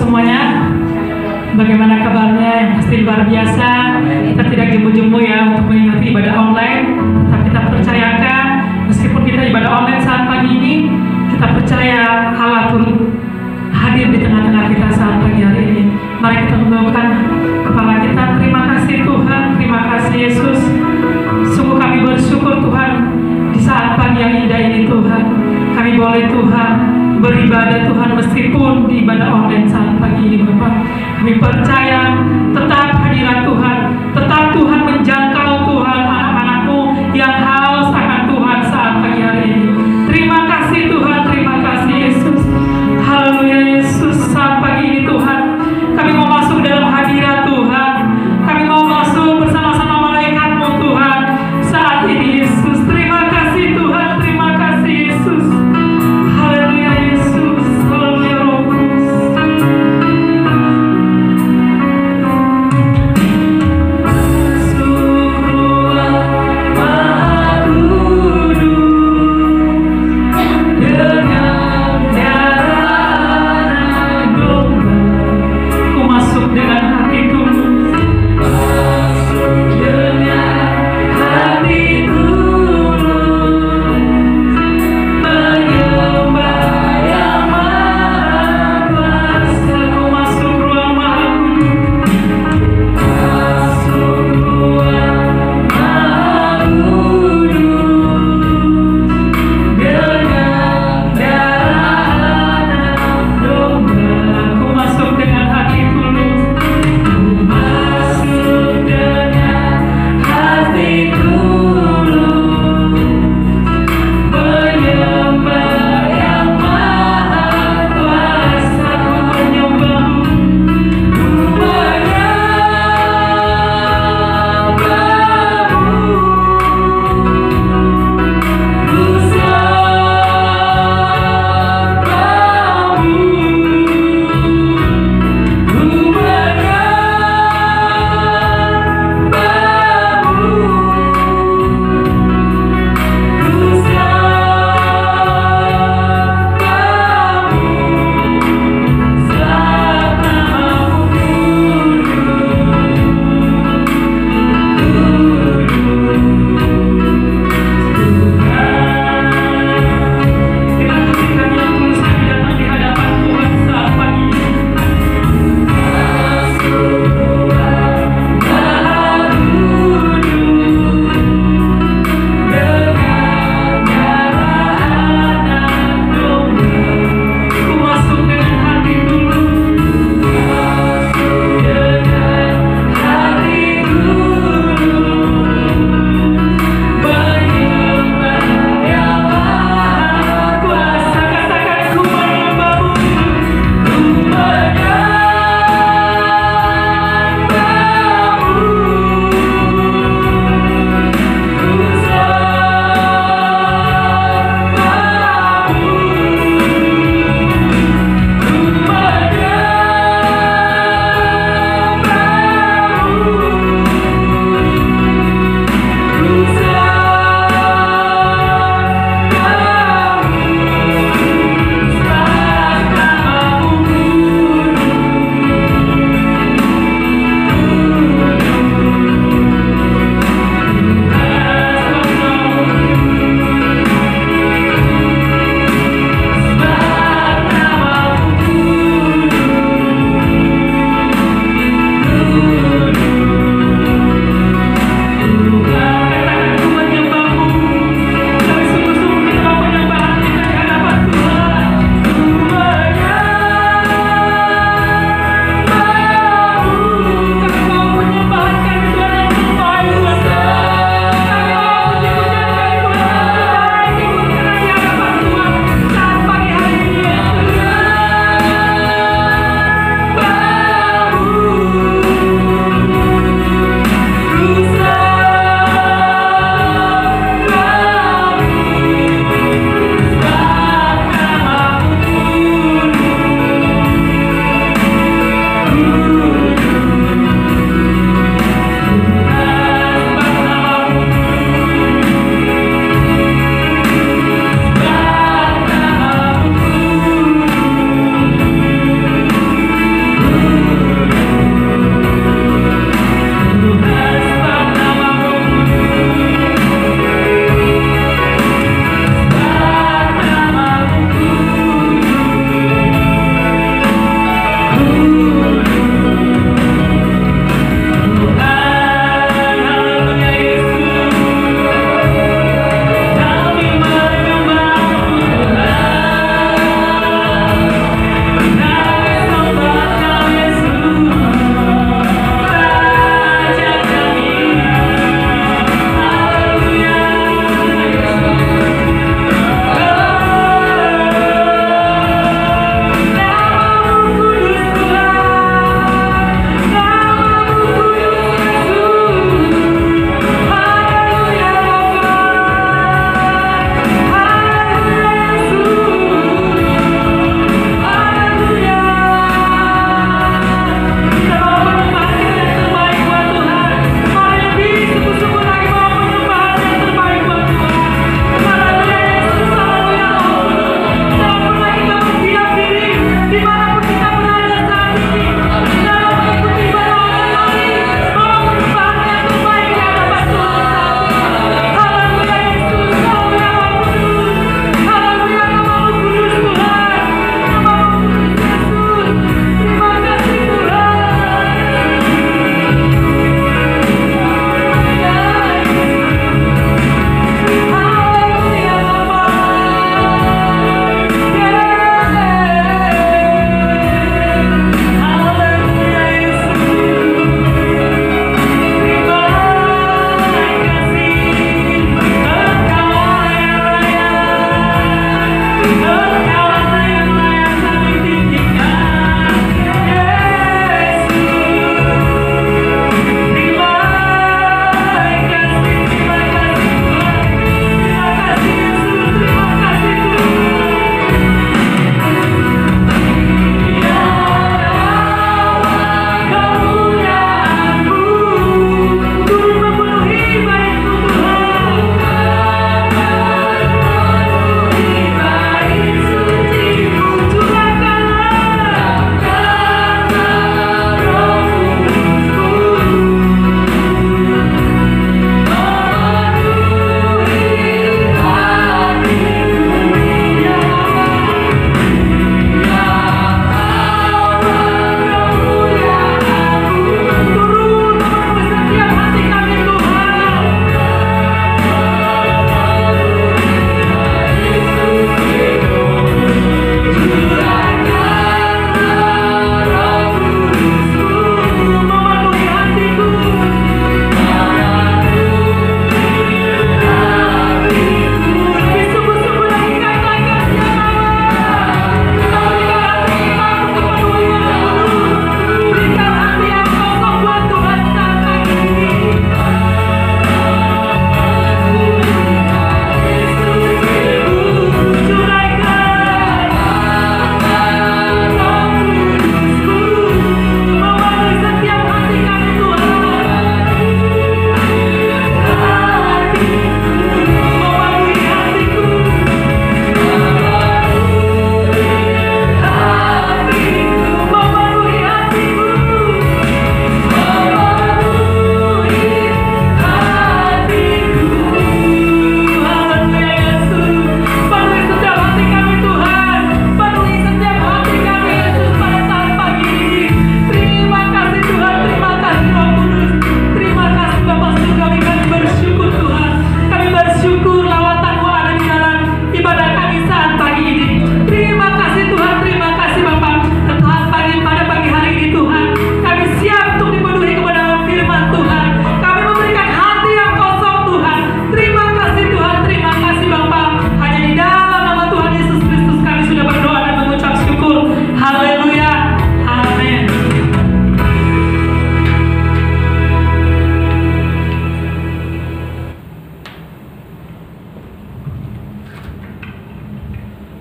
semuanya. Bagaimana kabarnya? Yang pasti luar biasa. Kita tidak jemu-jemu ya untuk mengikuti ibadah online, tapi kita percayakan meskipun kita ibadah online saat pagi ini, kita percaya Allah turut hadir di tengah-tengah kita saat pagi hari ini. Mari kita menundukkan kepala kita. Terima kasih Tuhan, terima kasih Yesus. Sungguh kami bersyukur Tuhan di saat pagi yang indah ini Tuhan. Kami boleh Tuhan beribadah Tuhan meskipun di ibadah online saat pagi ini Bapak. Kami percaya tetap hadirat Tuhan, tetap Tuhan menjangkau Tuhan anak-anak-Mu yang haus akan Tuhan saat pagi hari ini. Terima kasih Tuhan, terima kasih Yesus. Haleluya Yesus, saat pagi ini Tuhan kami mau masuk dalam hadirat Tuhan. Kami mau masuk bersama-sama malaikat-Mu Tuhan saat ini Yesus. Terima kasih Tuhan, terima kasih Yesus. Haleluya Yesus, haleluya Roh Kudus.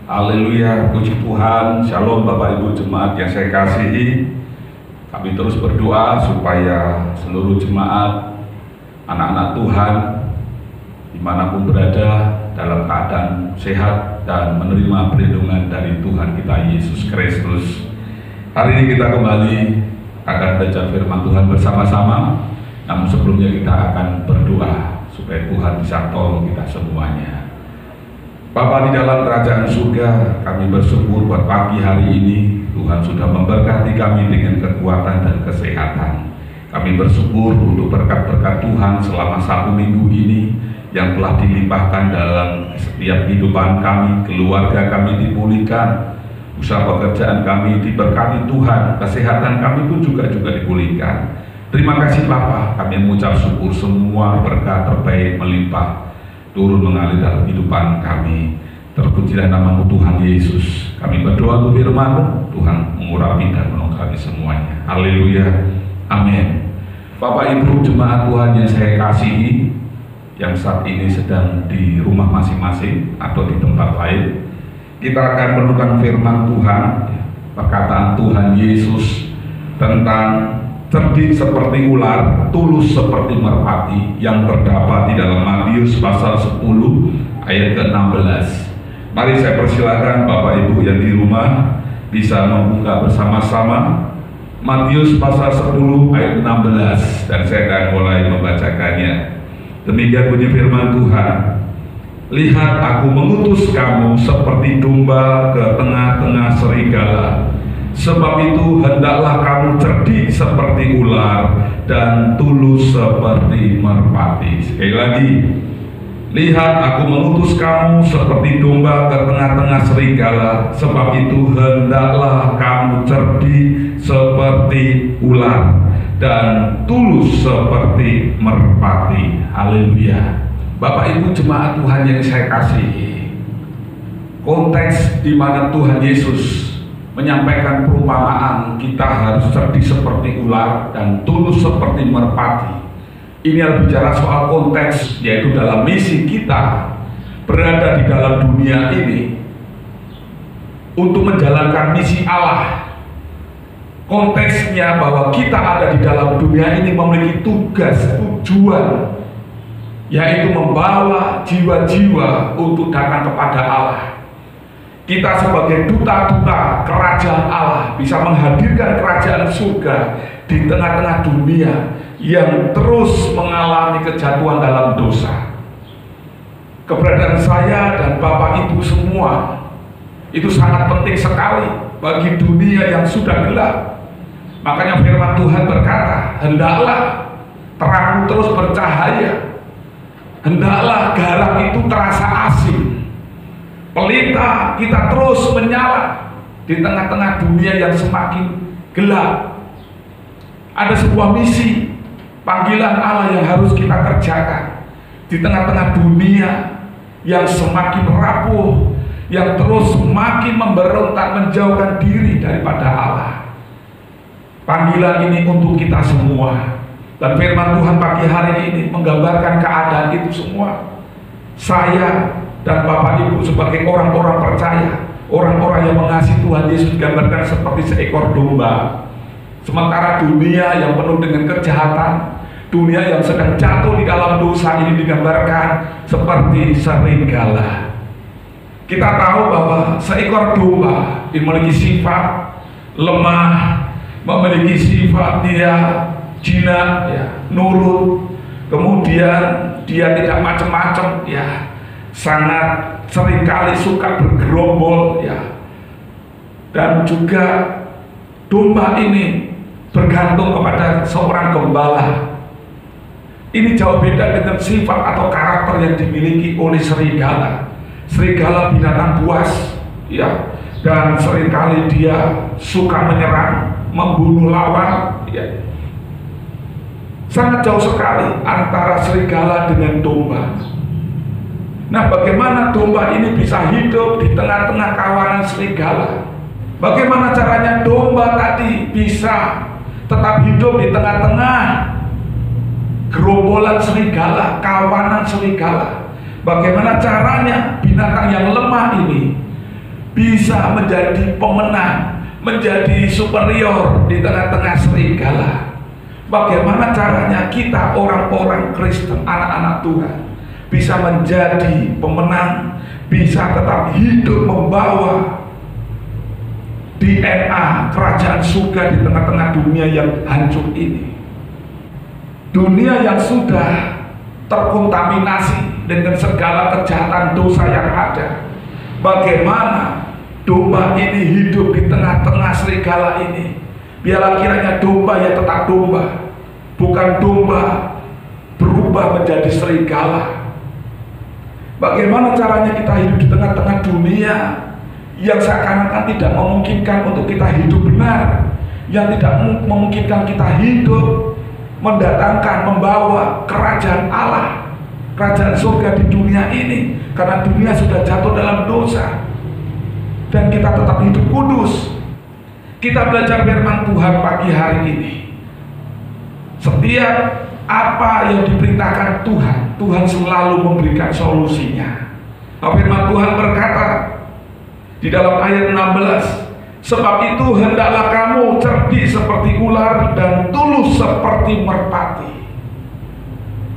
Haleluya, puji Tuhan. Shalom Bapak Ibu jemaat yang saya kasihi. Kami terus berdoa supaya seluruh jemaat, anak-anak Tuhan, dimanapun berada, dalam keadaan sehat dan menerima perlindungan dari Tuhan kita Yesus Kristus. Hari ini kita kembali akan belajar firman Tuhan bersama-sama. Namun sebelumnya kita akan berdoa supaya Tuhan bisa tolong kita semuanya. Bapa di dalam kerajaan surga, kami bersyukur buat pagi hari ini Tuhan sudah memberkati kami dengan kekuatan dan kesehatan. Kami bersyukur untuk berkat-berkat Tuhan selama 1 minggu ini yang telah dilimpahkan dalam setiap kehidupan kami, keluarga kami dipulihkan, usaha pekerjaan kami diberkati Tuhan, kesehatan kami pun juga dipulihkan. Terima kasih Bapa, kami mengucap syukur semua berkat terbaik melimpah turun mengalir dalam kehidupan kami. Terpujilah nama-Mu Tuhan Yesus. Kami berdoa untuk firman Tuhan mengurapi dan menolong kami semuanya. Haleluya, amin. Bapak Ibu jemaat Tuhan yang saya kasihi, yang saat ini sedang di rumah masing-masing atau di tempat lain, kita akan merenungkan firman Tuhan, perkataan Tuhan Yesus tentang cerdik seperti ular, tulus seperti merpati, yang terdapat di dalam Matius pasal 10 ayat ke-16. Mari saya persilakan Bapak Ibu yang di rumah bisa membuka bersama-sama Matius pasal 10 ayat 16, dan saya akan mulai membacakannya. Demikian bunyi firman Tuhan. Lihat, aku mengutus kamu seperti domba ke tengah-tengah serigala. Sebab itu hendaklah kamu cerdik seperti ular dan tulus seperti merpati. Sekali lagi, lihat, aku mengutus kamu seperti domba ke tengah-tengah serigala. Sebab itu hendaklah kamu cerdik seperti ular dan tulus seperti merpati. Haleluya. Bapak Ibu jemaat Tuhan yang saya kasihi, konteks di mana Tuhan Yesus menyampaikan perumpamaan kita harus cerdik seperti ular dan tulus seperti merpati. Ini adalah bicara soal konteks, yaitu dalam misi kita berada di dalam dunia ini untuk menjalankan misi Allah. Konteksnya bahwa kita ada di dalam dunia ini memiliki tugas, tujuan, yaitu membawa jiwa-jiwa untuk datang kepada Allah. Kita sebagai duta-duta kerajaan Allah bisa menghadirkan kerajaan surga di tengah-tengah dunia yang terus mengalami kejatuhan dalam dosa. Keberadaan saya dan Bapak Ibu semua itu sangat penting sekali bagi dunia yang sudah gelap. Makanya firman Tuhan berkata, hendaklah terang terus bercahaya, hendaklah garam itu terasa asin, pelita kita terus menyala di tengah-tengah dunia yang semakin gelap. Ada sebuah misi, panggilan Allah yang harus kita kerjakan di tengah-tengah dunia yang semakin rapuh, yang terus semakin memberontak menjauhkan diri daripada Allah. Panggilan ini untuk kita semua, dan firman Tuhan pagi hari ini menggambarkan keadaan itu semua. Saya dan Bapak Ibu sebagai orang-orang percaya, orang-orang yang mengasihi Tuhan Yesus digambarkan seperti seekor domba. Sementara dunia yang penuh dengan kejahatan, dunia yang sedang jatuh di dalam dosa ini digambarkan seperti serigala. Kita tahu bahwa seekor domba memiliki sifat lemah, memiliki sifat dia jinak, ya, nurut, kemudian dia tidak macam-macam, ya, sangat seringkali suka bergerombol, ya, dan juga domba ini bergantung kepada seorang gembala. Ini jauh beda dengan sifat atau karakter yang dimiliki oleh serigala. Serigala binatang buas, ya, dan seringkali dia suka menyerang, membunuh lawan, ya. Sangat jauh sekali antara serigala dengan domba. Nah, bagaimana domba ini bisa hidup di tengah-tengah kawanan serigala? Bagaimana caranya domba tadi bisa tetap hidup di tengah-tengah gerombolan serigala, kawanan serigala? Bagaimana caranya binatang yang lemah ini bisa menjadi pemenang, menjadi superior di tengah-tengah serigala. Bagaimana caranya kita orang-orang Kristen, anak-anak Tuhan, bisa menjadi pemenang, bisa tetap hidup membawa DNA kerajaan surga di tengah-tengah dunia yang hancur ini. Dunia yang sudah terkontaminasi dengan segala kejahatan dosa yang ada. Bagaimana domba ini hidup di tengah-tengah serigala ini? Biarlah kiranya domba ya tetap domba, bukan domba berubah menjadi serigala. Bagaimana caranya kita hidup di tengah-tengah dunia yang seakan-akan tidak memungkinkan untuk kita hidup benar, yang tidak memungkinkan kita hidup mendatangkan, membawa kerajaan Allah, kerajaan surga di dunia ini, karena dunia sudah jatuh dalam dosa dan kita tetap hidup kudus. Kita belajar firman Tuhan pagi hari ini. Setiap apa yang diperintahkan Tuhan, Tuhan selalu memberikan solusinya. Firman Tuhan berkata di dalam ayat 16, sebab itu hendaklah kamu cerdik seperti ular dan tulus seperti merpati.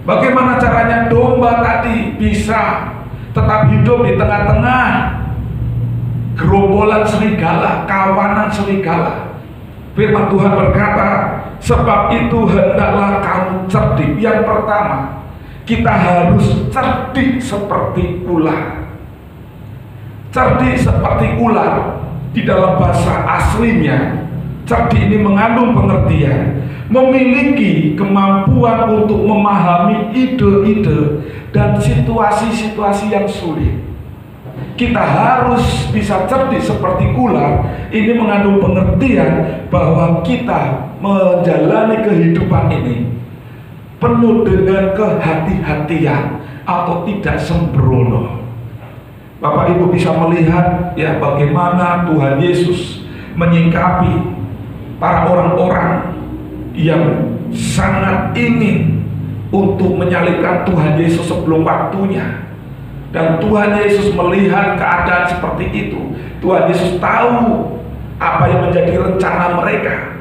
Bagaimana caranya domba tadi bisa tetap hidup di tengah-tengah gerombolan serigala, kawanan serigala? Firman Tuhan berkata, sebab itu hendaklah kamu cerdik. Yang pertama, kita harus cerdik seperti ular. Cerdik seperti ular di dalam bahasa aslinya, cerdik ini mengandung pengertian memiliki kemampuan untuk memahami ide-ide dan situasi-situasi yang sulit. Kita harus bisa cerdik seperti ular. Ini mengandung pengertian bahwa kita menjalani kehidupan ini penuh dengan kehati-hatian atau tidak sembrono. Bapak Ibu bisa melihat ya bagaimana Tuhan Yesus menyikapi para orang-orang yang sangat ingin untuk menyalibkan Tuhan Yesus sebelum waktunya. Dan Tuhan Yesus melihat keadaan seperti itu. Tuhan Yesus tahu apa yang menjadi rencana mereka.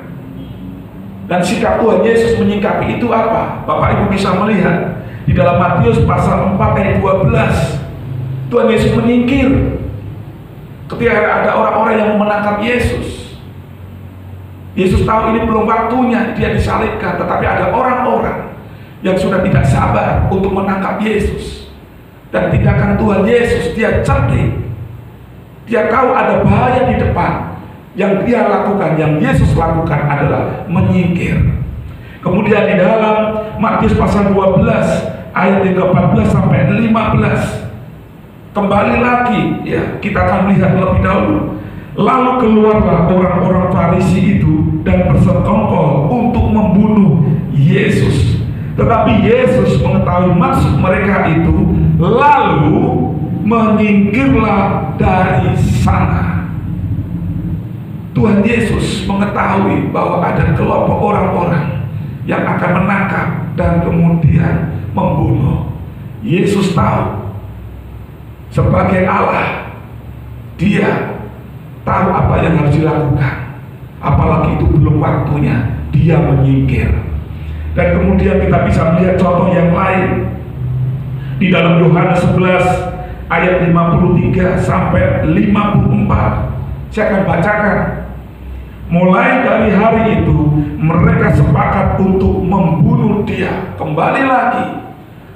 Dan sikap Tuhan Yesus menyikapi itu apa? Bapak Ibu bisa melihat di dalam Matius pasal 4 ayat 12. Tuhan Yesus menyingkir ketika ada orang-orang yang menangkap Yesus. Yesus tahu ini belum waktunya dia disalibkan, tetapi ada orang-orang yang sudah tidak sabar untuk menangkap Yesus. Dan tindakan Tuhan Yesus, dia cerdik. Dia tahu ada bahaya di depan. Yang dia lakukan, yang Yesus lakukan adalah menyingkir. Kemudian di dalam Matius pasal 12 ayat 14 sampai 15, kembali lagi ya, kita akan melihat lebih dahulu. Lalu keluarlah orang-orang Farisi itu dan bersekongkol untuk membunuh Yesus. Tetapi Yesus mengetahui maksud mereka itu, lalu menyingkirlah dari sana. Tuhan Yesus mengetahui bahwa ada kelompok orang-orang yang akan menangkap dan kemudian membunuh. Yesus tahu sebagai Allah, dia tahu apa yang harus dilakukan. Apalagi itu belum waktunya, dia menyingkir. Dan kemudian kita bisa melihat contoh yang lain di dalam Yohanes 11 ayat 53 sampai 54. Saya akan bacakan. Mulai dari hari itu mereka sepakat untuk membunuh dia. Kembali lagi,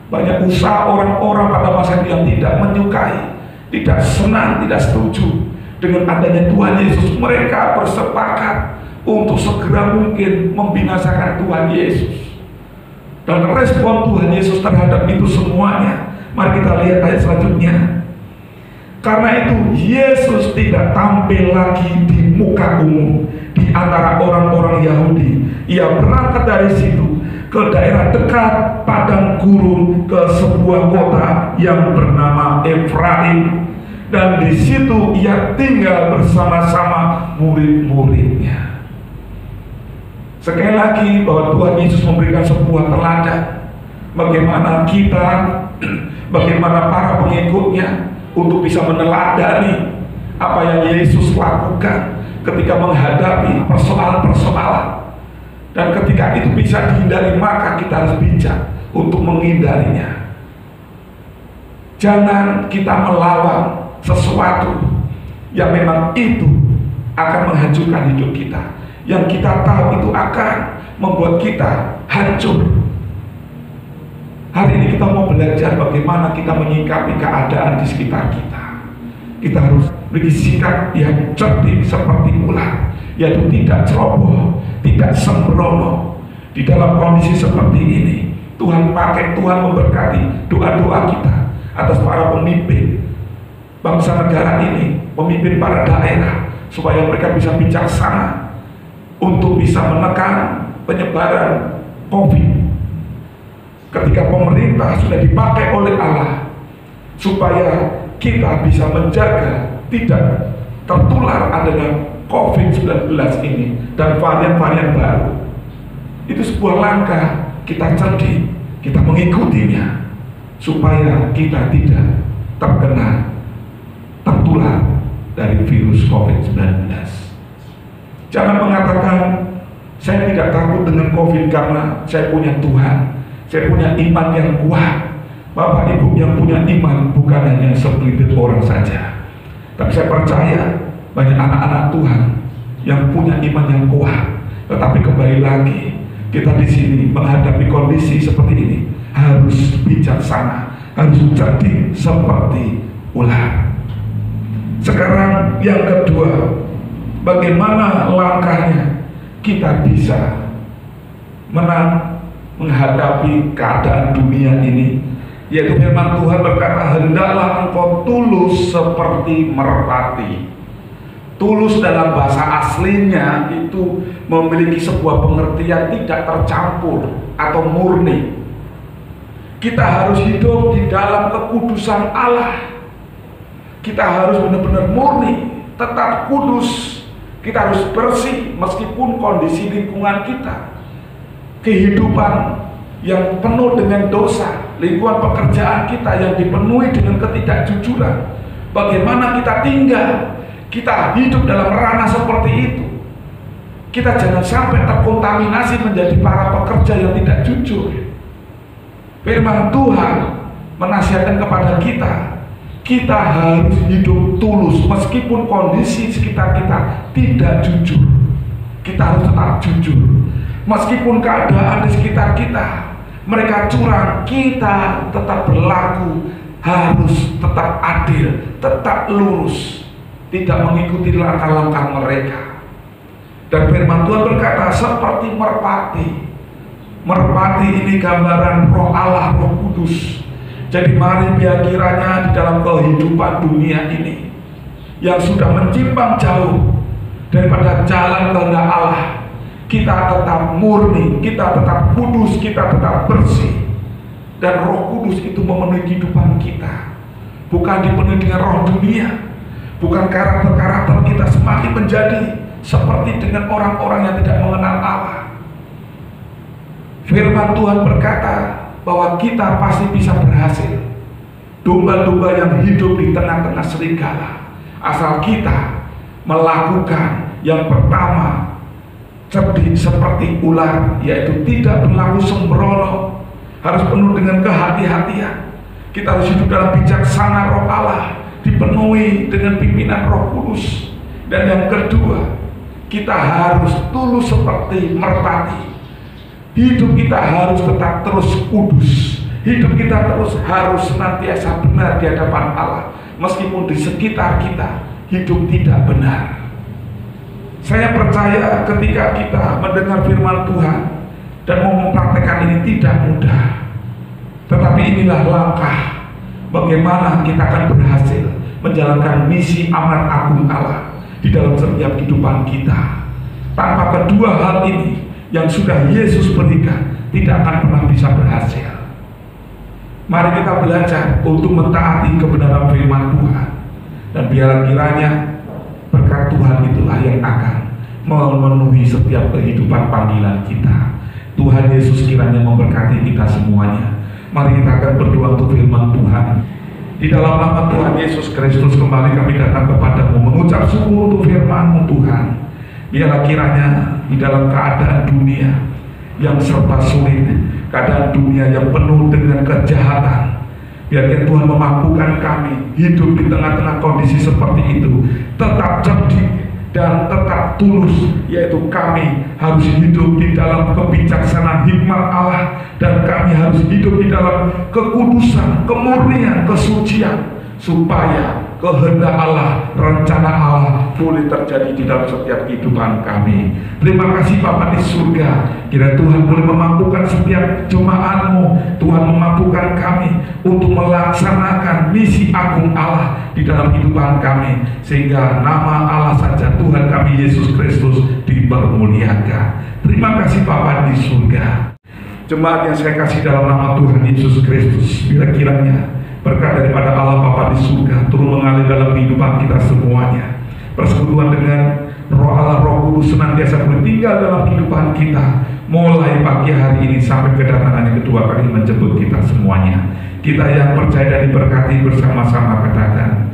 banyak usaha orang-orang pada masa itu yang tidak menyukai, tidak senang, tidak setuju dengan adanya Tuhan Yesus. Mereka bersepakat untuk segera mungkin membinasakan Tuhan Yesus. Dan respon Tuhan Yesus terhadap itu semuanya, mari kita lihat ayat selanjutnya. Karena itu Yesus tidak tampil lagi di muka umum di antara orang-orang Yahudi. Ia berangkat dari situ ke daerah dekat padang gurun, ke sebuah kota yang bernama Efraim, dan di situ ia tinggal bersama-sama murid-muridnya. Sekali lagi bahwa Tuhan Yesus memberikan sebuah teladan bagaimana kita, bagaimana para pengikutnya untuk bisa meneladani apa yang Yesus lakukan ketika menghadapi persoalan-persoalan. Dan ketika itu bisa dihindari, maka kita harus bijak untuk menghindarinya. Jangan kita melawan sesuatu yang memang itu akan menghancurkan hidup kita, yang kita tahu itu akan membuat kita hancur. Hari ini kita mau belajar bagaimana kita menyikapi keadaan di sekitar kita. Kita harus memiliki sikap yang cerdik seperti ular, yaitu tidak ceroboh, tidak sembrono. Di dalam kondisi seperti ini, Tuhan memberkati doa-doa kita atas para pemimpin bangsa negara ini, pemimpin para daerah, supaya mereka bisa bijaksana untuk bisa menekan penyebaran COVID. Ketika pemerintah sudah dipakai oleh Allah, supaya kita bisa menjaga tidak tertular adanya COVID-19 ini dan varian-varian baru. Itu sebuah langkah kita cerdik, kita mengikutinya, supaya kita tidak tertular dari virus COVID-19. Jangan mengatakan, saya tidak takut dengan COVID karena saya punya Tuhan, saya punya iman yang kuat. Bapak Ibu yang punya iman bukan hanya segelintir orang saja, tapi saya percaya banyak anak-anak Tuhan yang punya iman yang kuat. Tetapi kembali lagi, kita di sini menghadapi kondisi seperti ini harus bijaksana, harus cerdik seperti ular. Sekarang yang kedua, bagaimana langkahnya kita bisa menang menghadapi keadaan dunia ini? Yaitu firman Tuhan berkata, hendaklah engkau tulus seperti merpati. Tulus dalam bahasa aslinya itu memiliki sebuah pengertian tidak tercampur atau murni. Kita harus hidup di dalam kekudusan Allah. Kita harus benar-benar murni, tetap kudus. Kita harus bersih meskipun kondisi lingkungan kita, kehidupan yang penuh dengan dosa, lingkungan pekerjaan kita yang dipenuhi dengan ketidakjujuran. Bagaimana kita tinggal, kita hidup dalam ranah seperti itu. Kita jangan sampai terkontaminasi menjadi para pekerja yang tidak jujur. Firman Tuhan menasihatkan kepada kita, kita harus hidup tulus meskipun kondisi sekitar kita tidak jujur. Kita harus tetap jujur. Meskipun keadaan di sekitar kita mereka curang, kita tetap berlaku harus tetap adil, tetap lurus, tidak mengikuti langkah-langkah mereka. Dan firman Tuhan berkata seperti merpati. Merpati ini gambaran roh Allah, roh kudus. Jadi mari biar kiranya di dalam kehidupan dunia ini yang sudah menyimpang jauh daripada jalan kehendak Allah, kita tetap murni, kita tetap kudus, kita tetap bersih. Dan roh kudus itu memenuhi kehidupan kita. Bukan dipenuhi dengan roh dunia. Bukan karakter-karakter kita semakin menjadi seperti dengan orang-orang yang tidak mengenal Allah. Firman Tuhan berkata bahwa kita pasti bisa berhasil. Domba-domba yang hidup di tengah-tengah serigala, asal kita melakukan yang pertama, cerdik seperti ular, yaitu tidak berlaku sembrono, harus penuh dengan kehati-hatian. Kita harus hidup dalam bijaksana roh Allah, dipenuhi dengan pimpinan roh kudus. Dan yang kedua, kita harus tulus seperti merpati. Hidup kita harus tetap terus kudus. Hidup kita terus harus senantiasa benar di hadapan Allah, meskipun di sekitar kita hidup tidak benar. Saya percaya ketika kita mendengar firman Tuhan dan mau mempraktekkan ini tidak mudah. Tetapi inilah langkah bagaimana kita akan berhasil menjalankan misi amanat agung Allah di dalam setiap kehidupan kita. Tanpa kedua hal ini yang sudah Yesus berikan, tidak akan pernah bisa berhasil. Mari kita belajar untuk mentaati kebenaran firman Tuhan. Dan biarlah kiranya berkat Tuhan itulah yang akan memenuhi setiap kehidupan panggilan kita. Tuhan Yesus kiranya memberkati kita semuanya. Mari kita akan berdoa untuk firman Tuhan. Di dalam nama Tuhan Yesus Kristus kembali kami datang kepadamu mengucap syukur untuk firman-Mu Tuhan. Biarlah kiranya di dalam keadaan dunia yang serba sulit, keadaan dunia yang penuh dengan kejahatan, biarkan Tuhan memampukan kami hidup di tengah-tengah kondisi seperti itu tetap cerdik dan tetap tulus, yaitu kami harus hidup di dalam kebijaksanaan hikmat Allah, dan kami harus hidup di dalam kekudusan, kemurnian, kesucian, supaya kehendak Allah, rencana Allah boleh terjadi di dalam setiap kehidupan kami. Terima kasih Bapa di surga, kira Tuhan boleh memampukan setiap jemaat-Mu. Tuhan memampukan kami untuk melaksanakan misi agung Allah di dalam kehidupan kami, sehingga nama Allah saja Tuhan kami Yesus Kristus dipermuliakan. Terima kasih Bapa di surga. Jemaat yang saya kasih dalam nama Tuhan Yesus Kristus, bila kiranya berkat daripada Allah Bapa di surga turun mengalir dalam kehidupan kita semuanya. Persekutuan dengan Roh Allah, Roh Kudus senantiasa bertinggal dalam kehidupan kita, mulai pagi hari ini sampai kedatangan yang kedua kali menjemput kita semuanya. Kita yang percaya dan diberkati bersama-sama katakan